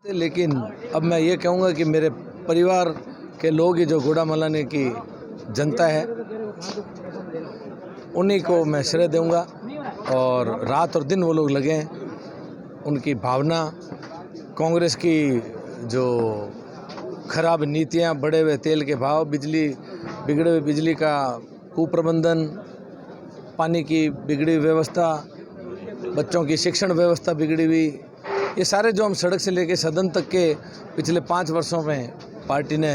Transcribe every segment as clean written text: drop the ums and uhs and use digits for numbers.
लेकिन अब मैं ये कहूँगा कि मेरे परिवार के लोग ही जो गुड़ामलानी की जनता है उन्हीं को मैं श्रेय दूंगा और रात और दिन वो लोग लगे हैं। उनकी भावना, कांग्रेस की जो खराब नीतियां, बढ़े हुए तेल के भाव, बिगड़े हुए बिजली का कुप्रबंधन, पानी की बिगड़ी व्यवस्था, बच्चों की शिक्षण व्यवस्था बिगड़ी हुई, ये सारे जो हम सड़क से लेकर सदन तक के पिछले 5 वर्षों में पार्टी ने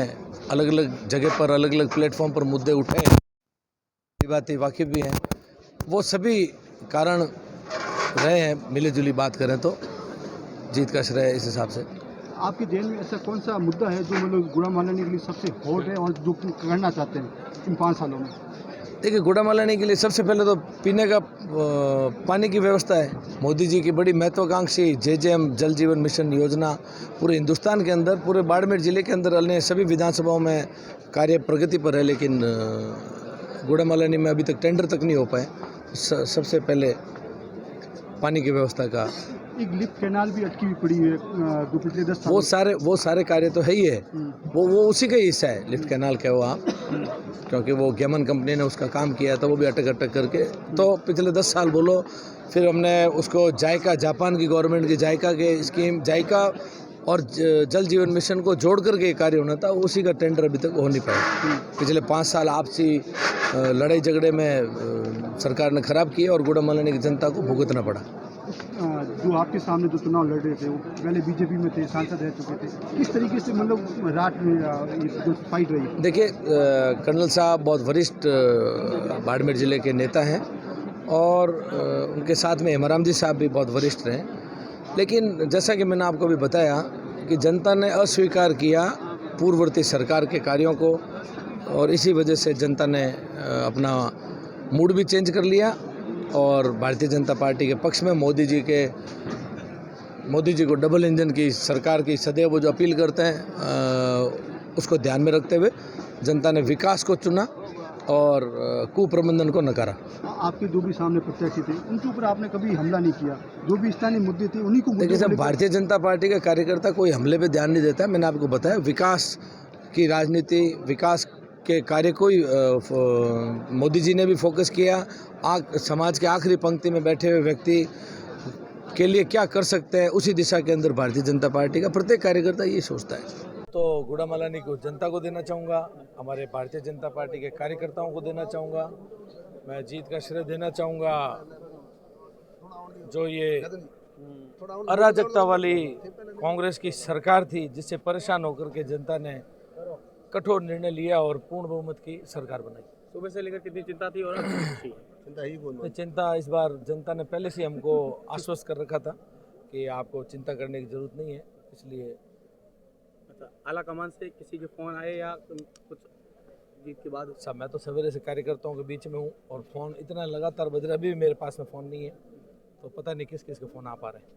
अलग अलग जगह पर, अलग अलग प्लेटफॉर्म पर मुद्दे उठाए, ये बातें वाकिफ भी हैं। वो सभी कारण रहे हैं, मिली जुली बात करें तो जीत का श्रेय इस हिसाब से। आपके जेल में ऐसा कौन सा मुद्दा है जो मतलब गुड़ामलानी के लिए सबसे हॉट है और जो करना चाहते हैं इन 5 सालों में? देखिए, गुड़ामलानी के लिए सबसे पहले तो पीने का पानी की व्यवस्था है। मोदी जी की बड़ी महत्वाकांक्षी JJM जल जीवन मिशन योजना पूरे हिंदुस्तान के अंदर, पूरे बाड़मेर जिले के अंदर अन्य सभी विधानसभाओं में कार्य प्रगति पर है, लेकिन गुड़ामलानी में अभी तक टेंडर तक नहीं हो पाए। सबसे पहले पानी की व्यवस्था का एक लिफ्ट कैनाल भी अटकी हुई पड़ी है जो पिछले 10 साल वो सारे कार्य तो है ही है। वो उसी का ही हिस्सा है। लिफ्ट कैनाल कहो आप, क्योंकि वो गेमन कंपनी ने उसका काम किया था, वो भी अटक करके तो पिछले 10 साल बोलो। फिर हमने उसको जायका, जापान की गवर्नमेंट की जायका के स्कीम, जायका और जल जीवन मिशन को जोड़ करके कार्य होना था, उसी का टेंडर अभी तक हो नहीं पाया। पिछले 5 साल आपसी लड़ाई झगड़े में सरकार ने खराब किया और गुड़ामलानी की जनता को भुगतना पड़ा। जो आपके सामने जो चुनाव लड़ रहे थे वो पहले बीजेपी में थे, सांसद रह चुके थे, किस तरीके से मतलब रात में जो फाइट रही? देखिए, कर्नल साहब बहुत वरिष्ठ बाड़मेर जिले के नेता हैं और उनके साथ में हेमाराम जी साहब भी बहुत वरिष्ठ रहे, लेकिन जैसा कि मैंने आपको भी बताया कि जनता ने अस्वीकार किया पूर्ववर्ती सरकार के कार्यों को और इसी वजह से जनता ने अपना मूड भी चेंज कर लिया और भारतीय जनता पार्टी के पक्ष में मोदी जी को डबल इंजन की सरकार की सदैव वो जो अपील करते हैं उसको ध्यान में रखते हुए जनता ने विकास को चुना और कुप्रबंधन को नकारा। आपके जो भी सामने प्रत्याशी थे उनके ऊपर आपने कभी हमला नहीं किया, जो भी स्थानीय मुद्दे थे उन्हीं को? देखिए साहब, भारतीय जनता पार्टी का कार्यकर्ता कोई हमले पे ध्यान नहीं देता है। मैंने आपको बताया, विकास की राजनीति, विकास के कार्य को मोदी जी ने भी फोकस किया। समाज के आखिरी पंक्ति में बैठे हुए व्यक्ति के लिए क्या कर सकते हैं, उसी दिशा के अंदर भारतीय जनता पार्टी का प्रत्येक कार्यकर्ता ये सोचता है। तो गुड़ामलानी को जनता को देना चाहूँगा, हमारे भारतीय जनता पार्टी के कार्यकर्ताओं को देना चाहूँगा। मैं जीत का श्रेय देना चाहूँगा जो ये अराजकता वाली कांग्रेस की सरकार थी, जिससे परेशान होकर के जनता ने कठोर निर्णय लिया और पूर्ण बहुमत की सरकार बनाई। सुबह से लेकर कितनी चिंता थी और चिंता इस बार जनता ने पहले से हमको आश्वस्त कर रखा था कि आपको चिंता करने की जरूरत नहीं है, इसलिए। अच्छा, आला कमान से किसी के फ़ोन आए या कुछ जीत के बाद? सब मैं तो सवेरे से कार्यकर्ताओं के बीच में हूँ और फ़ोन इतना लगातार बज रहा है, अभी भी मेरे पास में फ़ोन नहीं है, तो पता नहीं किस किस के फ़ोन आ पा रहे हैं।